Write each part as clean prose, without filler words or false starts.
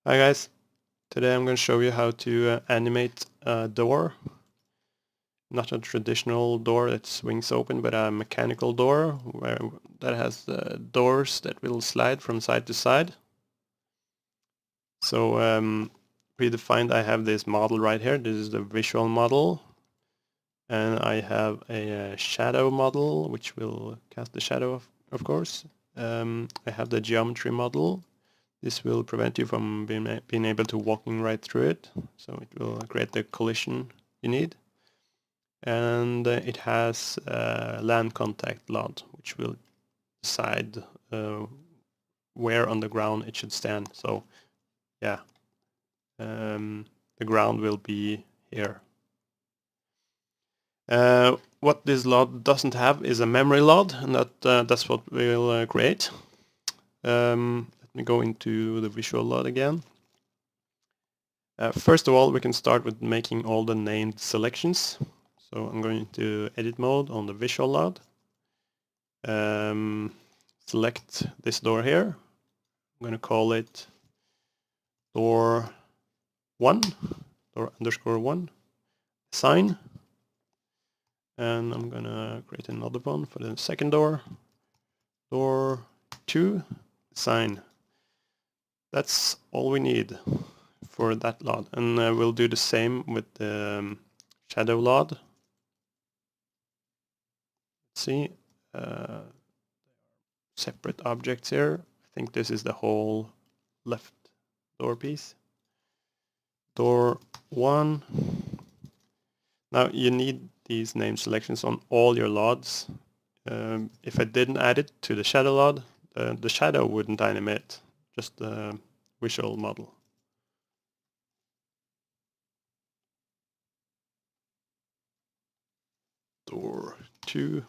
Hi guys, today I'm going to show you how to animate a door. Not a traditional door that swings open, but a mechanical door that has doors that will slide from side to side. So predefined, I have this model right here. This is the visual model. And I have a shadow model, which will cast the shadow, of course. I have the geometry model. This will prevent you from being able to walking right through it, so it will create the collision you need. And it has a land contact LOD, which will decide where on the ground it should stand. So yeah, the ground will be here. What this LOD doesn't have is a memory LOD, and that's what we'll create. Let me go into the visual LOD again. First of all, we can start with making all the named selections. So I'm going to edit mode on the visual LOD. Select this door here. I'm going to call it door 1, door underscore 1, assign. And I'm going to create another one for the second door, door 2, assign. That's all we need for that LOD. And we'll do the same with the shadow LOD. Let's see. Separate objects here. I think this is the whole left door piece. Door 1. Now you need these name selections on all your LODs. If I didn't add it to the shadow LOD, the shadow wouldn't animate, just the visual model. Door 2.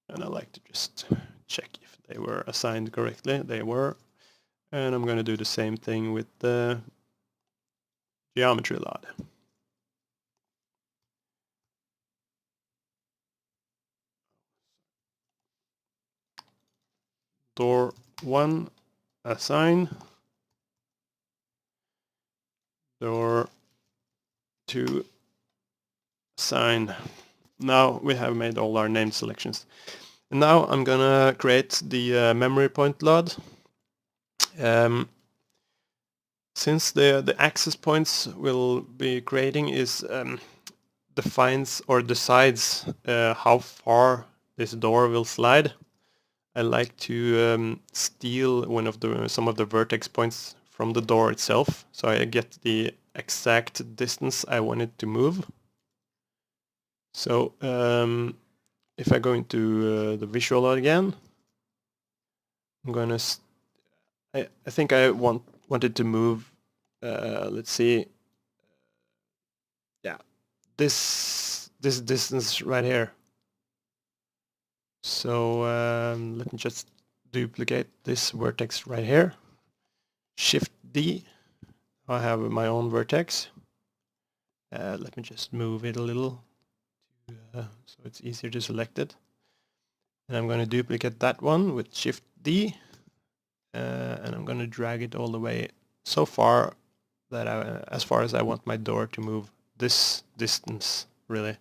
And I like to just check if they were assigned correctly. They were. And I'm going to do the same thing with the geometry LOD. Door 1, assign. Door 2, assign. Now we have made all our named selections. And now I'm gonna create the memory point LOD. Since the access points we'll be creating is defines or decides how far this door will slide, I like to steal some of the vertex points from the door itself, so I get the exact distance I want it to move. So if I go into the visual LOD again, I'm gonna. I think I wanted to move. Let's see. Yeah, this distance right here. So let me just duplicate this vertex right here. Shift D. I have my own vertex. Let me just move it a little so it's easier to select it. And I'm going to duplicate that one with Shift D. And I'm going to drag it all the way so far that as far as I want my door to move this distance, really.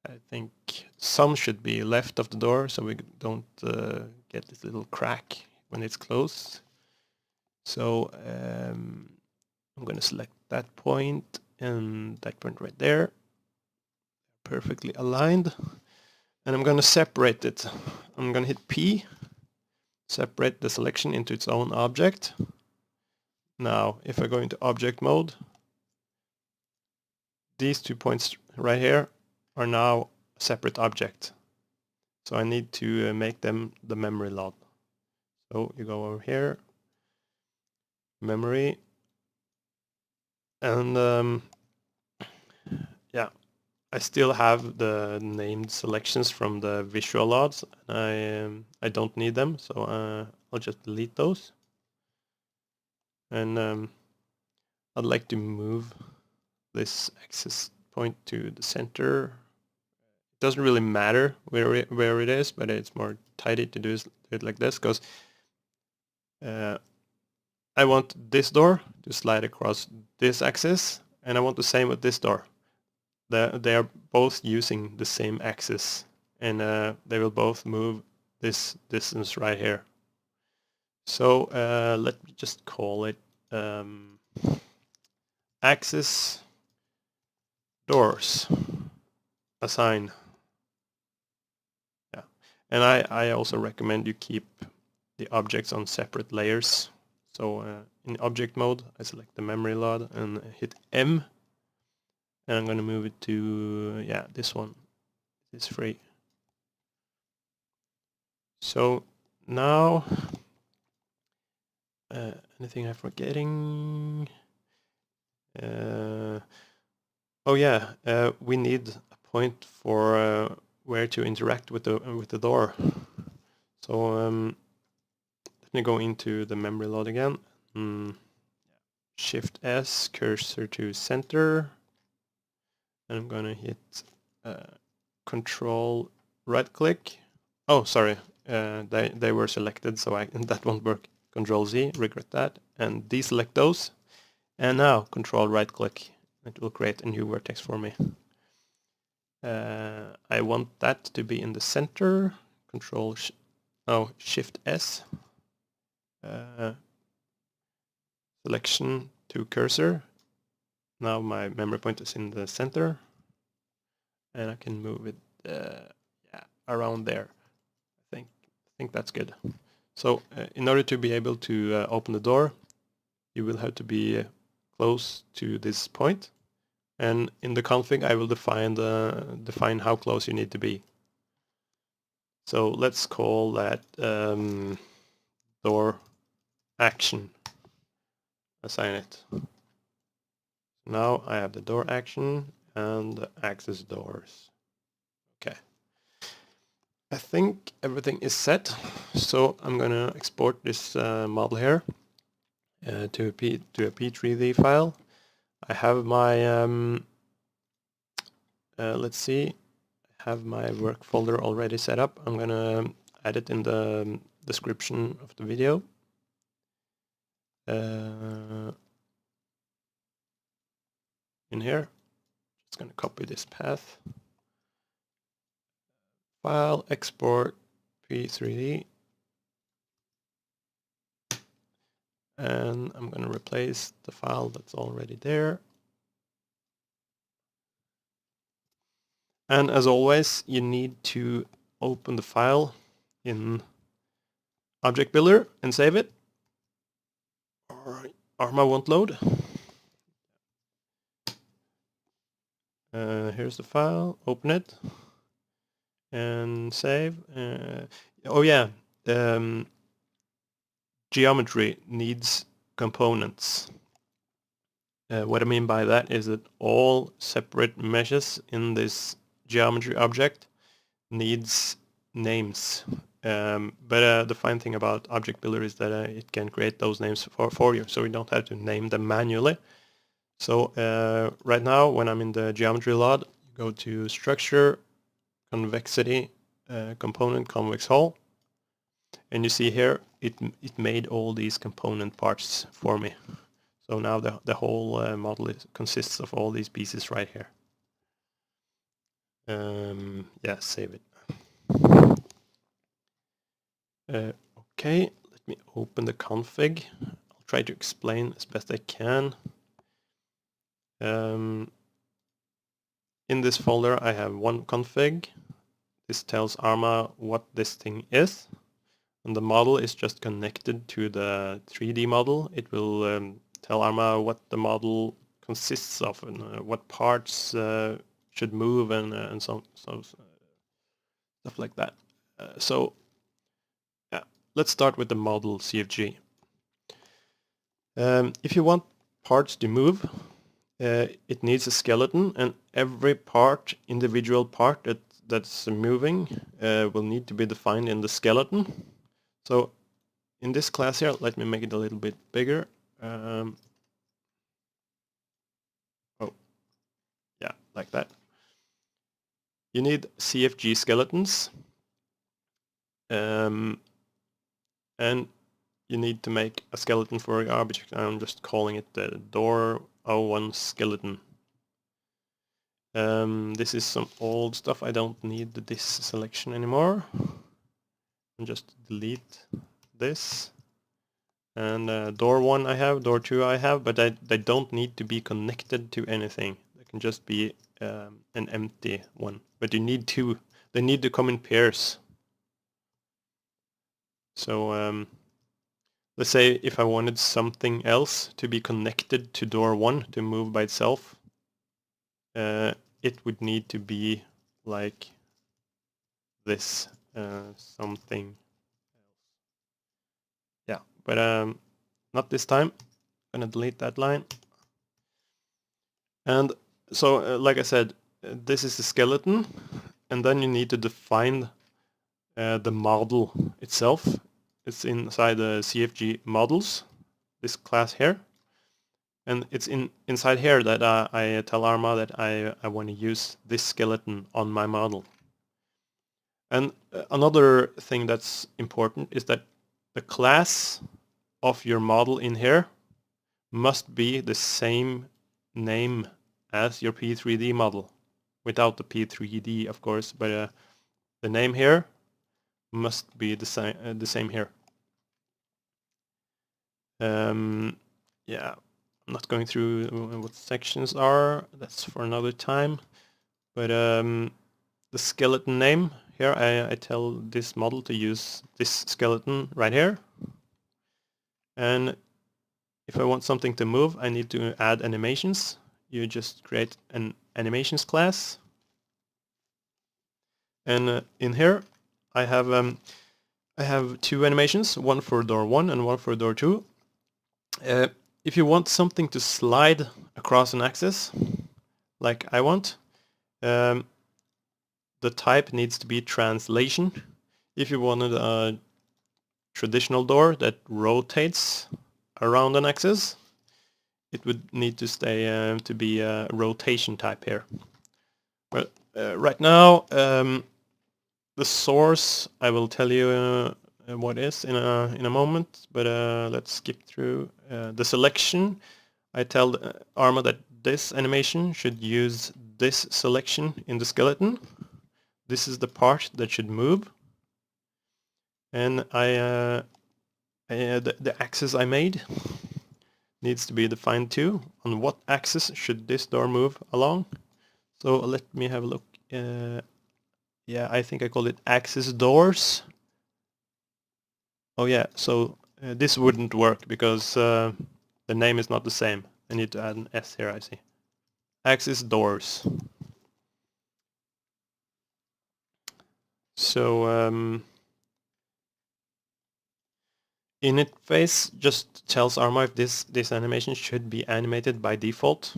I think some should be left of the door so we don't get this little crack when it's closed. So I'm going to select that point and that point right there. Perfectly aligned. And I'm going to separate it. I'm going to hit P, separate the selection into its own object. Now, if I go into object mode, these 2 points right here are now a separate object. So I need to make them the memory LOD. So you go over here, memory, and yeah, I still have the named selections from the visual LODs. I don't need them, so I'll just delete those. And I'd like to move this access point to the center. It doesn't really matter where it is, but it's more tidy to do it like this, because I want this door to slide across this axis, and I want the same with this door. They are both using the same axis, and they will both move this distance right here. So let me just call it axis doors assign. Yeah, and I also recommend you keep the objects on separate layers. So in object mode, I select the memory LOD and hit M, and I'm going to move it to, yeah, this one. It's free. So now, anything I'm forgetting? Oh yeah, we need a point for where to interact with the door. So let me go into the memory LOD again. Shift S, cursor to center, and I'm gonna hit Control right click. Oh, sorry, they were selected, so that won't work. Control Z, regret that, and deselect those. And now Control right click. It will create a new vertex for me. I want that to be in the center. Control Shift S. Selection to cursor. Now my memory point is in the center, and I can move it around there. I think that's good. So in order to be able to open the door, you will have to be close to this point, and in the config I will define how close you need to be. So let's call that door action. Assign it. Now I have the door action and the axis doors. Okay. I think everything is set, so I'm gonna export this model here to a P3D file. I have my let's see, I have my work folder already set up. I'm gonna add it in the description of the video. In here, just gonna copy this path. File, export, P3D. And I'm going to replace the file that's already there. And as always, you need to open the file in Object Builder and save it, or Arma won't load. Here's the file, open it, and save. Oh yeah, geometry needs components. What I mean by that is that all separate meshes in this geometry object needs names. But the fine thing about Object Builder is that it can create those names for you, so you don't have to name them manually. So right now, when I'm in the geometry LOD, go to Structure, Convexity, Component, Convex Hull, and you see here it made all these component parts for me. So now the whole model consists of all these pieces right here. Yeah, save it. Okay, let me open the config. I'll try to explain as best I can. In this folder I have one config. This tells Arma what this thing is. And the model is just connected to the 3D model. It will tell Arma what the model consists of and what parts should move and so stuff like that. So yeah, let's start with the model CFG. If you want parts to move, it needs a skeleton, and every individual part that's moving will need to be defined in the skeleton. So in this class here, let me make it a little bit bigger. Oh, yeah, like that. You need CFG skeletons, and you need to make a skeleton for your object. I'm just calling it the door 01 skeleton. This is some old stuff. I don't need this selection anymore. And just delete this. And door 1 I have, door 2 I have, but they don't need to be connected to anything. They can just be an empty one. But you need two. They need to come in pairs. So let's say if I wanted something else to be connected to door 1 to move by itself, it would need to be like this, something. Yeah, but not this time. I'm gonna delete that line. And so, like I said, this is the skeleton, and then you need to define the model itself. It's inside the CFG models, this class here. And it's inside here that I tell Arma that I want to use this skeleton on my model. And another thing that's important is that the class of your model in here must be the same name as your P3D model, without the P3D, of course, but the name here must be the same here. Yeah, I'm not going through what sections are. That's for another time. But the skeleton name here, I tell this model to use this skeleton right here. And if I want something to move, I need to add animations. You just create an animations class. And in here, I have two animations, one for door 1 and one for door 2. If you want something to slide across an axis, like I want, the type needs to be translation. If you wanted a traditional door that rotates around an axis, it would need to stay to be a rotation type here. But right now, the source I will tell you what is in a moment. But let's skip through the selection. I tell Arma that this animation should use this selection in the skeleton. This is the part that should move. And the axis I made needs to be defined too. On what axis should this door move along? So let me have a look. Yeah, I think I called it axis doors. Oh yeah, so this wouldn't work because the name is not the same. I need to add an S here, I see. Axis doors. So init phase just tells Arma if this animation should be animated by default.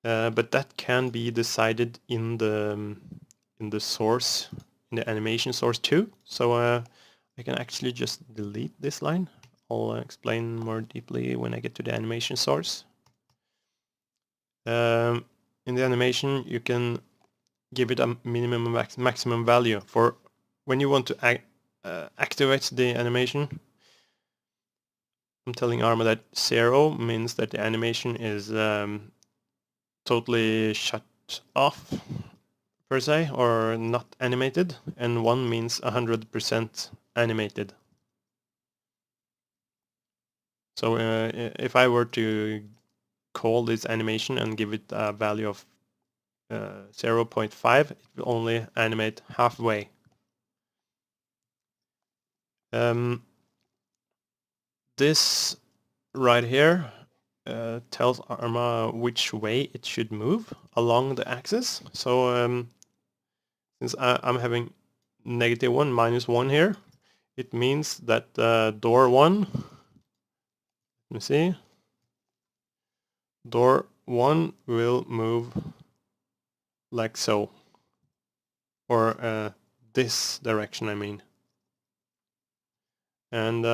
But that can be decided in the source, in the animation source too. So I can actually just delete this line. I'll explain more deeply when I get to the animation source. In the animation, you can give it a minimum and maximum value for when you want to activate the animation. I'm telling Arma that 0 means that the animation is totally shut off, per se, or not animated, and 1 means 100% animated. So if I were to call this animation and give it a value of 0.5, it will only animate halfway. This right here tells Arma which way it should move along the axis. So since I'm having -1, -1 here, it means that door 1, let me see, door 1 will move like so, or this direction, I mean. And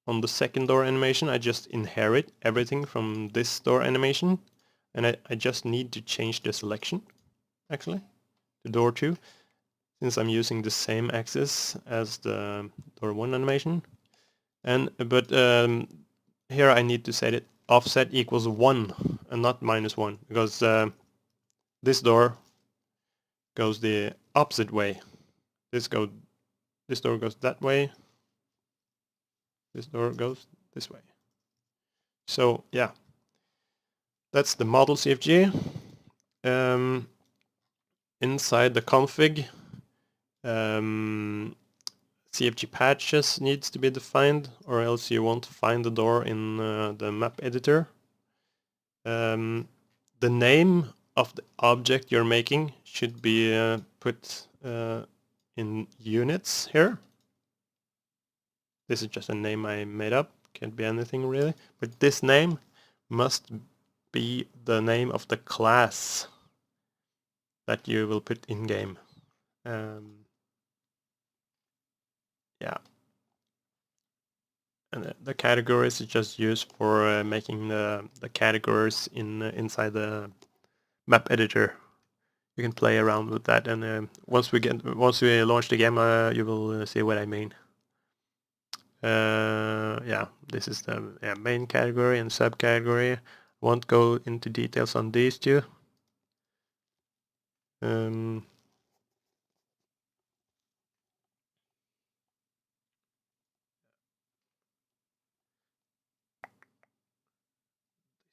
on the second door animation, I just inherit everything from this door animation, and I just need to change the selection, actually, to door 2. since I'm using the same axis as the door 1 animation. But here I need to set it offset equals 1 and not -1, because this door goes the opposite way. This door goes that way. This door goes this way. So yeah, that's the model CFG. Inside the config, CFG patches needs to be defined, or else you won't find the door in the map editor. The name of the object you're making should be put in units here. This is just a name I made up, can't be anything really, but this name must be the name of the class that you will put in game. Yeah, and the categories is just used for making the categories inside the map editor. You can play around with that, and once we launch the game, you will see what I mean. Yeah, this is the main category and subcategory. Won't go into details on these two.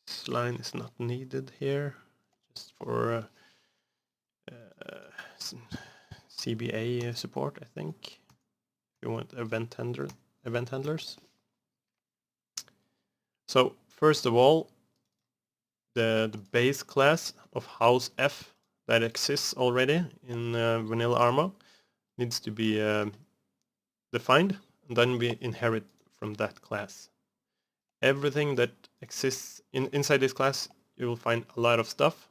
This line is not needed here, just for CBA support, I think. If you want event handlers. So first of all, the base class of house F that exists already in vanilla Arma needs to be defined, and then we inherit from that class. Everything that exists inside this class, you will find a lot of stuff.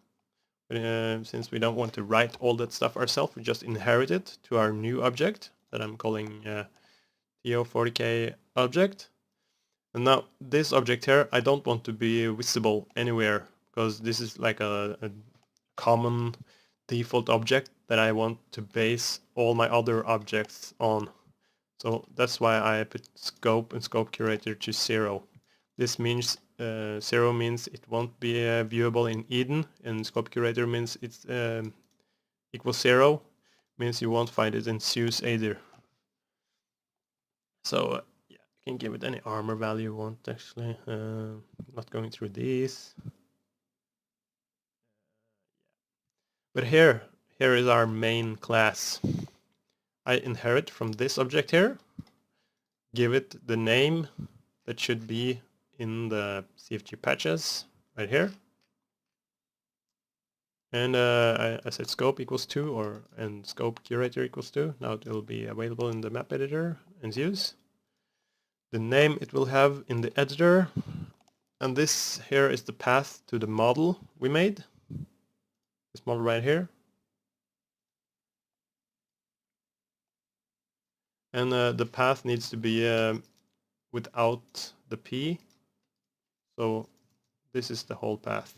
But, since we don't want to write all that stuff ourselves, we just inherit it to our new object that I'm calling TO40K object. And now this object here, I don't want to be visible anywhere, because this is like a common default object that I want to base all my other objects on. So that's why I put scope and scope curator to 0. This means 0 means it won't be viewable in Eden, and scope curator means it's equals 0, means you won't find it in Zeus either. So yeah, you can give it any armor value you want actually. Not going through these. But here is our main class. I inherit from this object here, give it the name that should be in the CFG patches right here. And I said scope equals 2 and scope curator equals 2. Now it will be available in the map editor and Zeus. The name it will have in the editor, and this here is the path to the model we made. This model right here. And the path needs to be without the P. So this is the whole path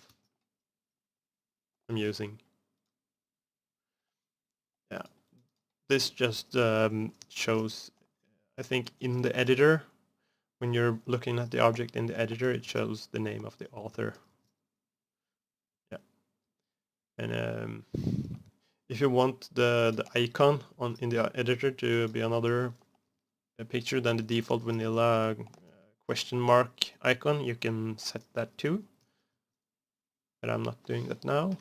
I'm using. Yeah, this just shows, I think in the editor, when you're looking at the object in the editor, it shows the name of the author. Yeah, and if you want the icon in the editor to be another picture than the default vanilla question mark icon, you can set that too. But I'm not doing that now.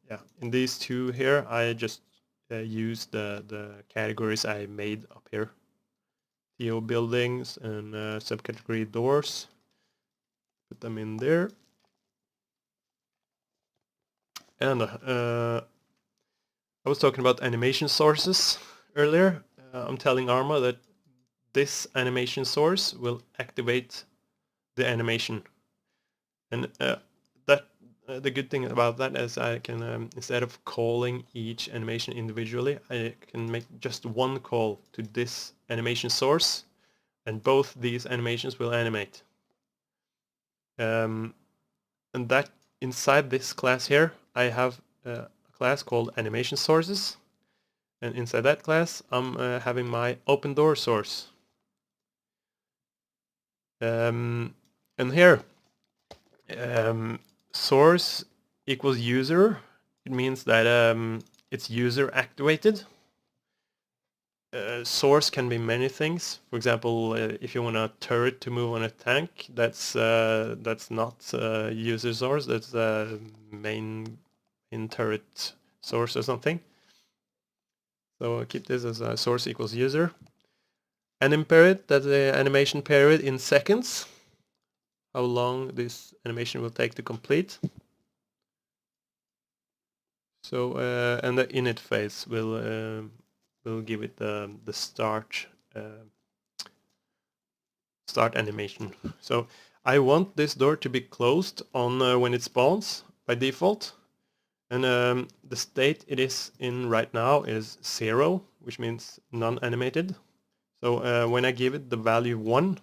Yeah, in these two here, I just use the categories I made up here. TO buildings and subcategory doors. Put them in there. And I was talking about animation sources earlier. I'm telling Arma that this animation source will activate the animation. And the good thing about that is I can, instead of calling each animation individually, I can make just one call to this animation source, and both these animations will animate. And that inside this class here, I have a class called animation sources, and inside that class I'm having my open door source. And here source equals user. It means that it's user activated. Source can be many things. For example, if you want a turret to move on a tank, that's not user source. That's main turret source or something. So keep this as a source equals user. Anim period, that's the animation period in seconds. How long this animation will take to complete. So and the init phase will give it the start animation. So I want this door to be closed on when it spawns by default, and the state it is in right now is 0, which means non-animated. So when I give it the value 1,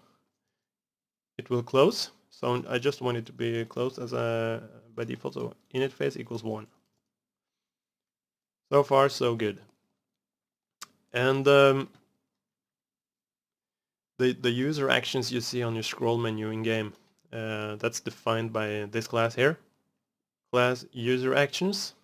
it will close. So I just want it to be closed as a by default. So init phase equals 1. So far, so good. And the user actions you see on your scroll menu in game, that's defined by this class here, class user actions.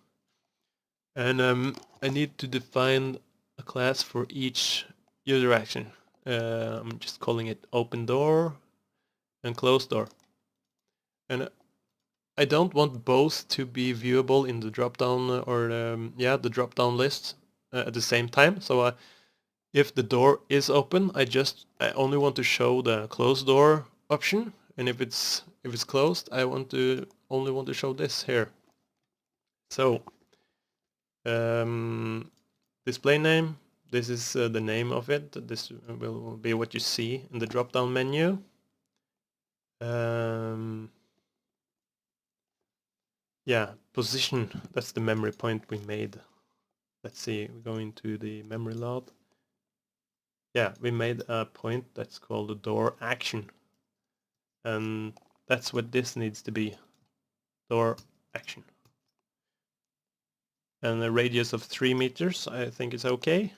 And I need to define a class for each user action. I'm just calling it open door and close door. And I don't want both to be viewable in the drop-down or the drop-down list at the same time. So if the door is open, I only want to show the closed door option, and if it's closed, I only want to show this here. So display name. This is the name of it. This will be what you see in the drop-down menu. Yeah, position. That's the memory point we made. Let's see. We go into the memory load. Yeah, we made a point that's called the door action, and that's what this needs to be. Door action. And a radius of 3 meters, I think is okay.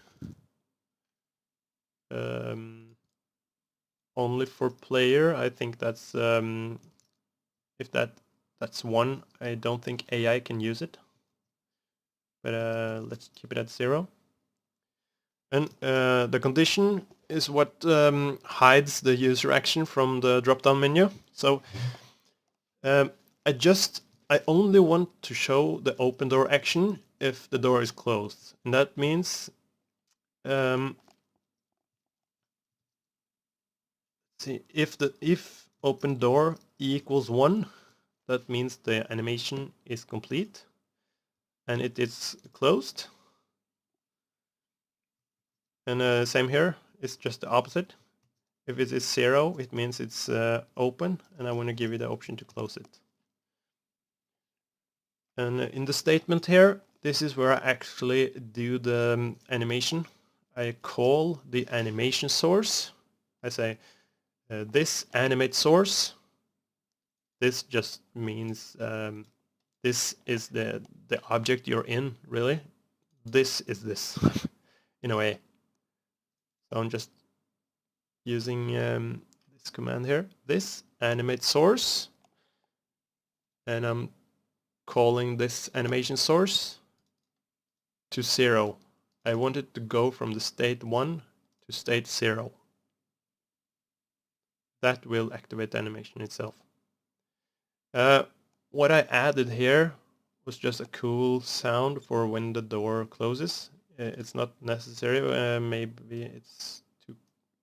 Only for player, I think that's if that's 1, I don't think AI can use it. But let's keep it at 0. And the condition is what hides the user action from the drop-down menu. So I only want to show the open door action if the door is closed, and that means see, if open door equals 1, that means the animation is complete and it is closed. And same here, it's just the opposite. If it is 0, it means it's open, and I want to give you the option to close it. And in the statement here, this is where I actually do the animation. I call the animation source. I say this animate source. This just means this is the object you're in, really. This is this, in a way. So I'm just using this command here, this animate source, and I'm calling this animation source to 0. I want it to go from the state 1 to state 0. That will activate the animation itself. What I added here was just a cool sound for when the door closes. It's not necessary. Maybe it's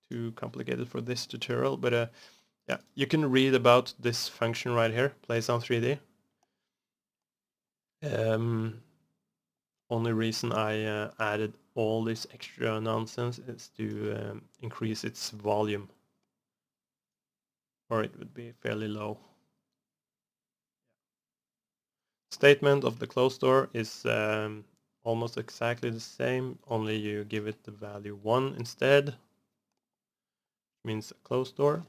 too complicated for this tutorial, but yeah, you can read about this function right here, Play Sound 3D. Only reason I added all this extra nonsense is to increase its volume, or it would be fairly low. Statement of the closed door is almost exactly the same, only you give it the value 1 instead, which means a closed door.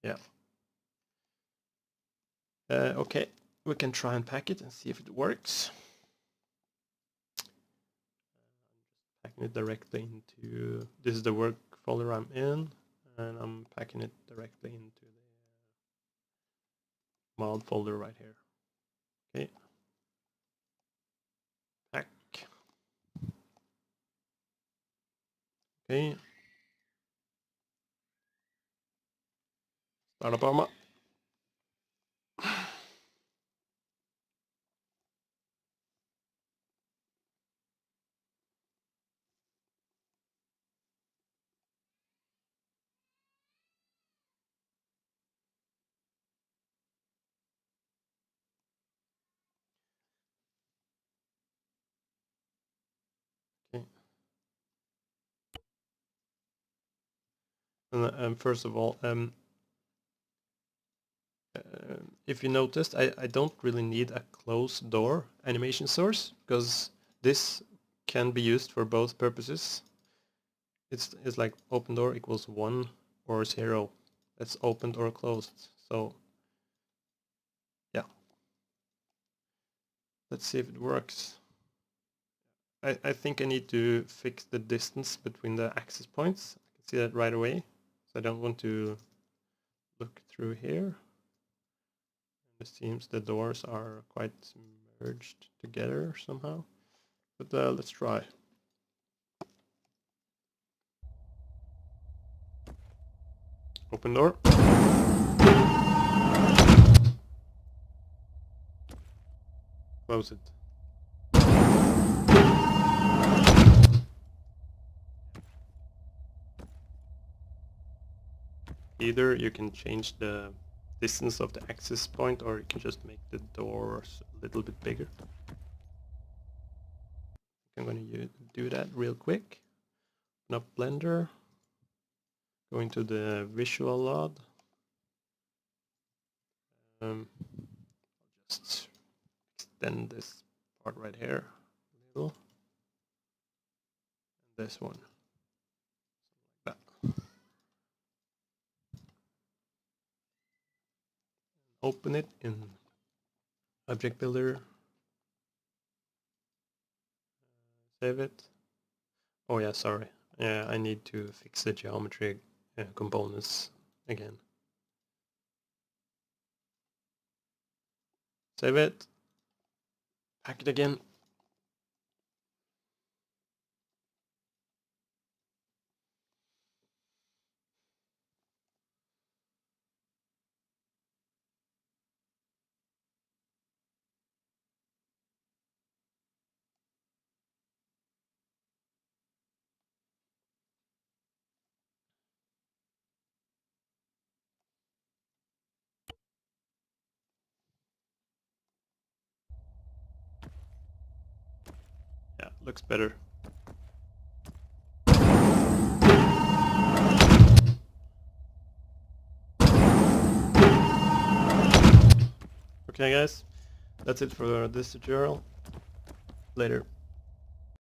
Yeah. Okay, we can try and pack it and see if it works. Packing it directly into, this is the work folder I'm in, and I'm packing it directly into the mod folder right here. Okay. Pack. Okay. Start up Arma. Okay. And first of all, if you noticed, I don't really need a closed door animation source, because this can be used for both purposes. It's like open door equals 1 or 0. That's opened or closed. So yeah, let's see if it works. I think I need to fix the distance between the access points. I can see that right away, so I don't want to look through here. It seems the doors are quite merged together somehow, but let's try. Open door. Close it. Either you can change the distance of the access point, or you can just make the doors a little bit bigger. I'm going to do that real quick. Open up Blender. Go into the visual LOD. Just extend this part right here a little. And this one. Like that. Open it in Object Builder. Save it. Oh yeah, sorry. Yeah, I need to fix the geometry components again. Save it. Pack it again. Yeah, looks better. Okay guys, that's it for this tutorial. Later.